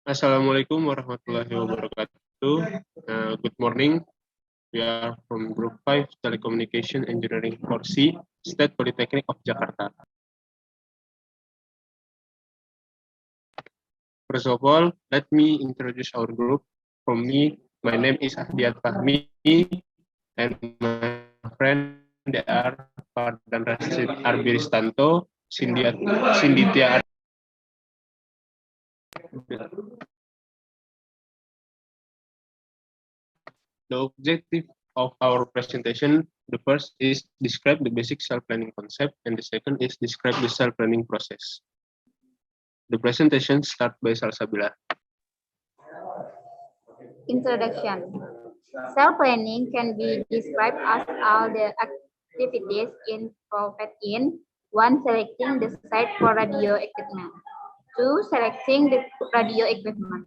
Assalamualaikum warahmatullahi wabarakatuh. Good morning. We are from Group 5 Telecommunication Engineering 4C, State Polytechnic of Jakarta. First of all, let me introduce our group. From me, my name is Ahdiat Fahmi, and my friend they are Fardan Rashid Arbiristanto, Sinditya. The objective of our presentation, the first is describe the basic cell planning concept, and the second is describe the cell planning process. The presentation start by Salsabila. Introduction. Cell planning can be described as all the activities involved in 1. Selecting the site for radio equipment. 2. Selecting the radio equipment.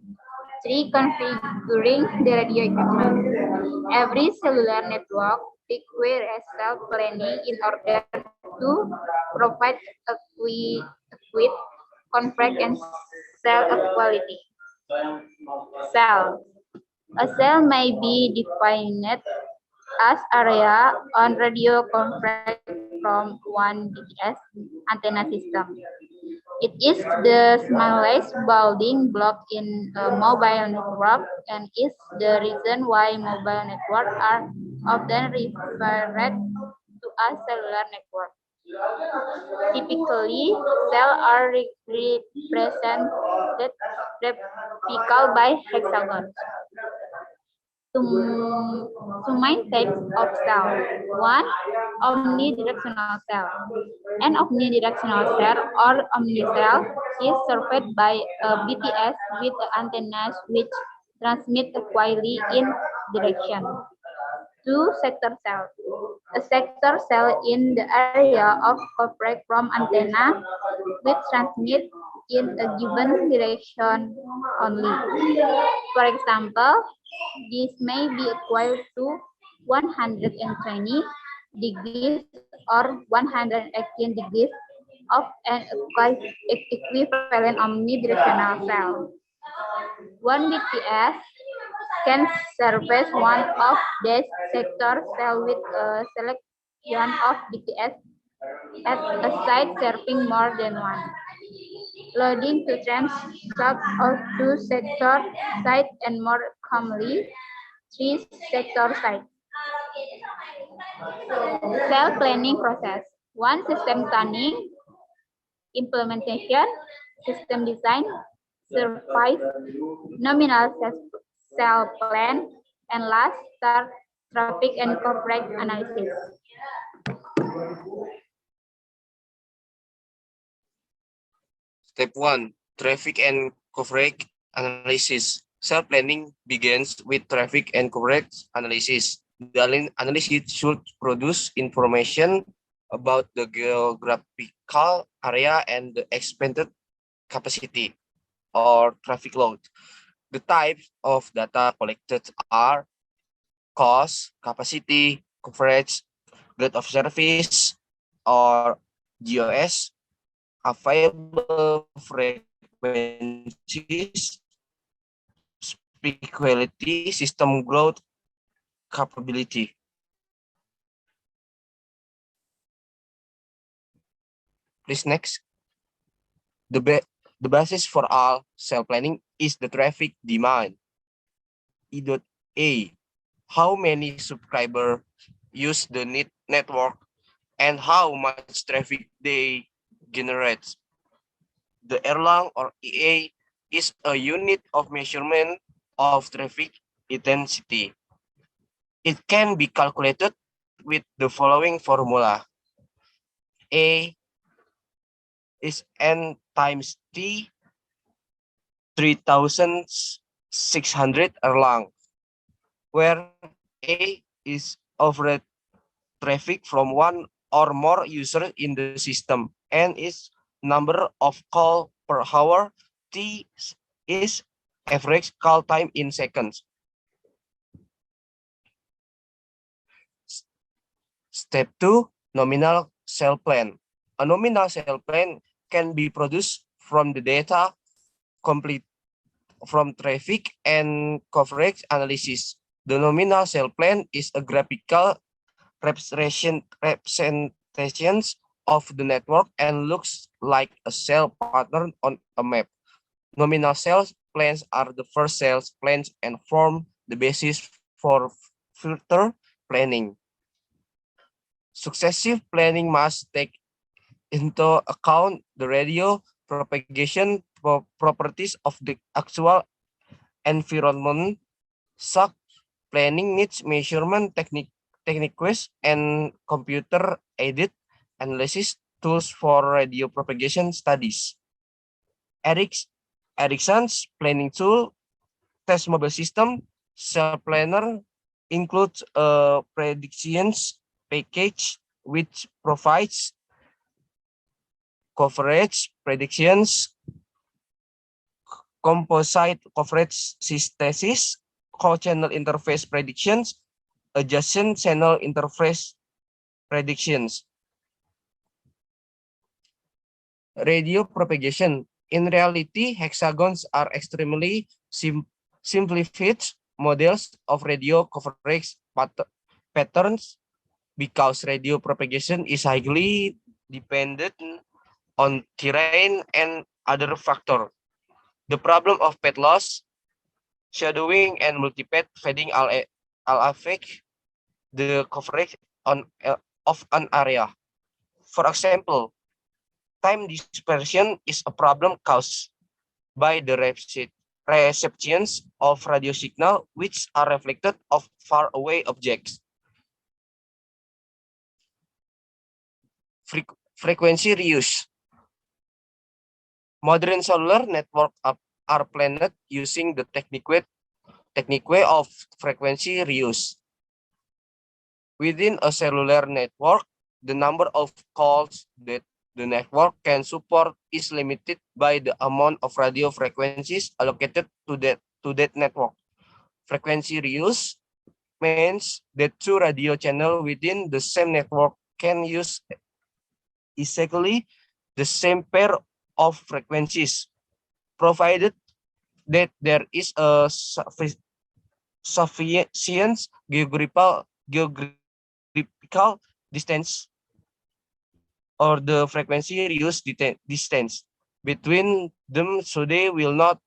3. Configuring the radio equipment. Every cellular network requires cell planning in order to provide adequate, correct, and cell quality. Cell. A cell may be defined as area on radio conference from 1 BTS antenna system. It is the smallest building block in a mobile network and is the reason why mobile networks are often referred to as cellular network. Typically, cells are represented vertical by hexagons. Two main types of cell. 1. Omnidirectional cell. An omnidirectional cell or omnicell is served by a BTS with antennas which transmit equally in direction. 2. Sector cell. A sector cell in the area of coverage from antenna which transmit in a given direction only. For example, this may be equal to 120 degrees or 118 degrees of an equivalent omnidirectional cell. 1 BTS can service one of these sector cells with a selection of BTS at a site serving more than one. Loading to transect of 2 sector sites and more commonly 3 sector sites. Cell planning process. 1. System planning, implementation, system design, surface, nominal cell plan, and last, start traffic and coverage analysis. Step 1. Traffic and coverage analysis. Cell planning begins with traffic and coverage analysis. The analysis should produce information about the geographical area and the expanded capacity or traffic load. The types of data collected are cost, capacity, coverage, grade of service, or GOS, available frequencies, speed quality, system growth, capability. Please next. The basis for all cell planning is the traffic demand. E.A. How many subscribers use the network and how much traffic they generate. The Erlang or EA is a unit of measurement of traffic intensity. It can be calculated with the following formula. A is N times T 3600 Erlang, where A is average traffic from one or more users in the system, N is number of call per hour, T is average call time in seconds. Step 2, nominal cell plan. A nominal cell plan can be produced from the data completed from traffic and coverage analysis. The nominal cell plan is a graphical representations of the network and looks like a cell pattern on a map. Nominal cell plans are the first cell plans and form the basis for further planning. Successive planning must take into account the radio propagation properties of the actual environment. Such planning needs measurement techniques and computer-aided analysis tools for radio propagation studies. Ericsson's planning tool, Test Mobile System, Cell Planner includes a predictions package which provides coverage predictions, composite coverage synthesis, co-channel interface predictions, adjacent channel interface predictions. Radio propagation. In reality, hexagons are extremely simplified models of radio coverage patterns because radio propagation is highly dependent on terrain and other factors. The problem of path loss, shadowing, and multipath fading all affect the coverage of an area. For example, time dispersion is a problem caused by the receptions of radio signal which are reflected of far away objects. Frequency reuse. Modern cellular networks are planned using the technique of frequency reuse. Within a cellular network, the number of calls that the network can support is limited by the amount of radio frequencies allocated to that network. Frequency reuse means that two radio channels within the same network can use exactly the same pair of frequencies, provided that there is a sufficient geographical distance or the frequency reuse distance between them so they will not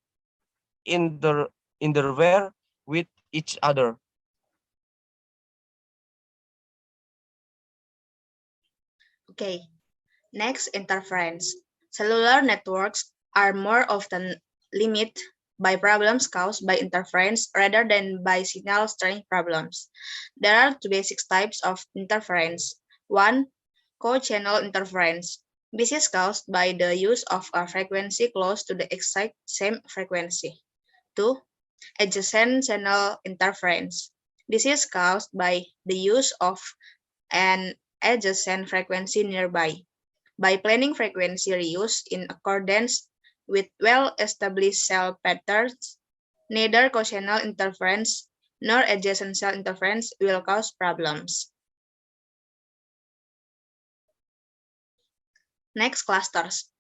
interfere with each other. Okay, next, interference. Cellular networks are more often limited by problems caused by interference rather than by signal strength problems. There are two basic types of interference. One, co-channel interference. This is caused by the use of a frequency close to the exact same frequency. Two, adjacent channel interference. This is caused by the use of an adjacent frequency nearby. By planning frequency reuse in accordance with well-established cell patterns, neither co-channel interference nor adjacent cell interference will cause problems. Next, clusters.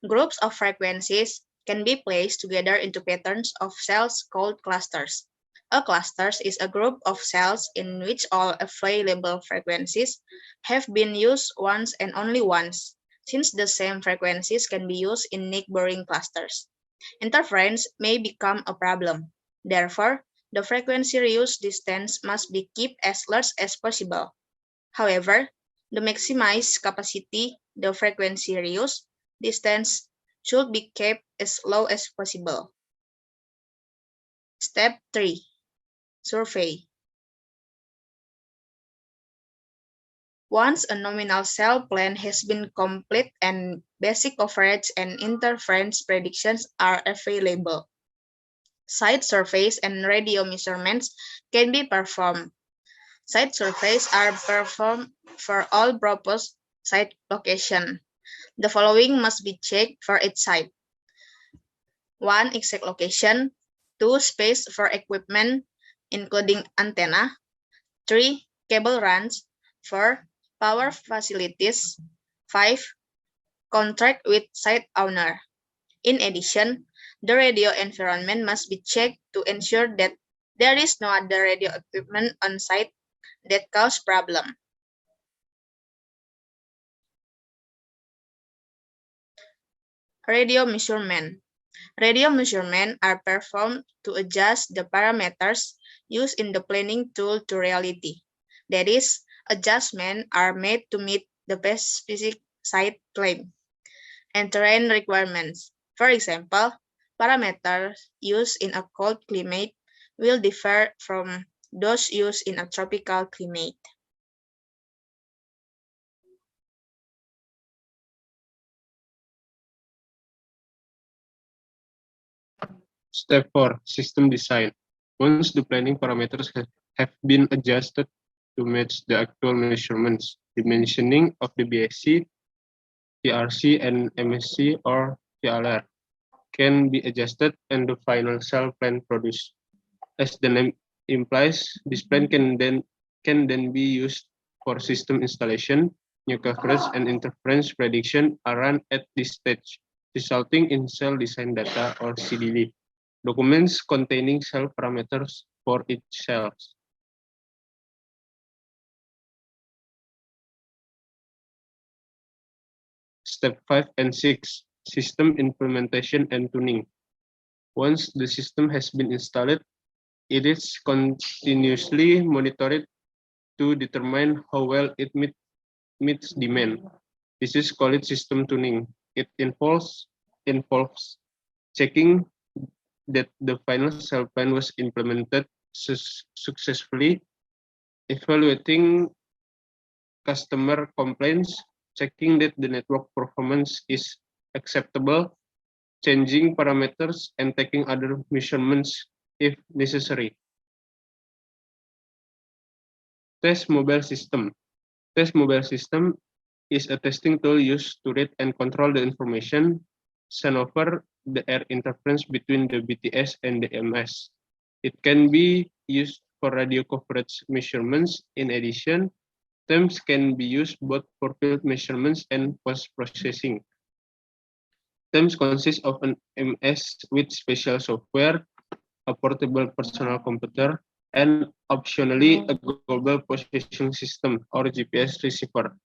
Groups of frequencies can be placed together into patterns of cells called clusters. A cluster is a group of cells in which all available frequencies have been used once and only once, since the same frequencies can be used in neighboring clusters. Interference may become a problem. Therefore, the frequency reuse distance must be kept as large as possible. However, to maximize capacity, the frequency reuse distance should be kept as low as possible. Step 3. Survey. Once a nominal cell plan has been complete and basic coverage and interference predictions are available, site surveys and radio measurements can be performed. Site surveys are performed for all proposed site location. The following must be checked for each site. 1. Exact location. 2. Space for equipment, including antenna. 3. Cable runs. 4. Power facilities. 5. Contract with site owner. In addition, The radio environment must be checked to ensure that there is no other radio equipment on site that cause problem. Radio measurement. Radio measurements are performed to adjust the parameters used in the planning tool to reality. That is, adjustments are made to meet the specific site claim and terrain requirements. For example, parameters used in a cold climate will differ from those used in a tropical climate. Step 4. System design. Once the planning parameters have been adjusted to match the actual measurements, dimensioning of the BSC, TRC, and MSC or TLR can be adjusted and the final cell plan produced. As the name implies, this plan can then be used for system installation. New coverage and interference prediction are run at this stage, resulting in cell design data or CDD, documents containing cell parameters for each cell. Step 5 and 6, system implementation and tuning. Once the system has been installed, it is continuously monitored to determine how well it meets demand. This is called system tuning. It involves checking that the final cell plan was implemented successfully, evaluating customer complaints, checking that the network performance is acceptable, changing parameters, and taking other measurements if necessary. Test mobile system. Test mobile system is a testing tool used to read and control the information sent over the air interference between the BTS and the MS. It can be used for radio coverage measurements. In addition, TEMS can be used both for field measurements and post-processing. TEMS consists of an MS with special software, a portable personal computer, and optionally a global positioning system or GPS receiver.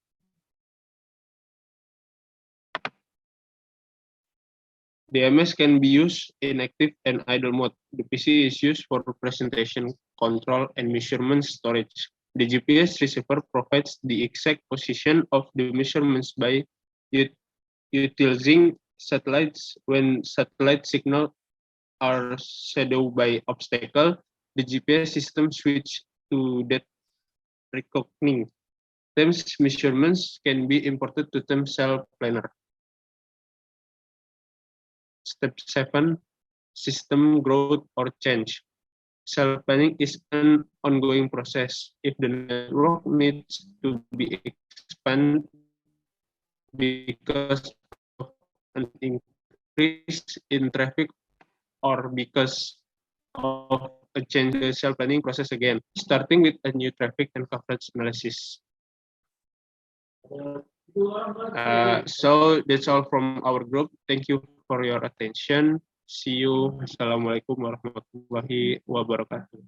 The MS can be used in active and idle mode. The PC is used for presentation, control, and measurement storage. The GPS receiver provides the exact position of the measurements by utilizing satellites. When satellite signals are shadowed by obstacle, the GPS system switches to that reckoning. TEMS measurements can be imported to TEMS cell planner. Step 7, system growth or change. Cell planning is an ongoing process. If the network needs to be expanded because of an increase in traffic or because of a change in the cell planning process again, starting with a new traffic and coverage analysis. So that's all from our group. Thank you for your attention. See you. Assalamualaikum warahmatullahi wabarakatuh.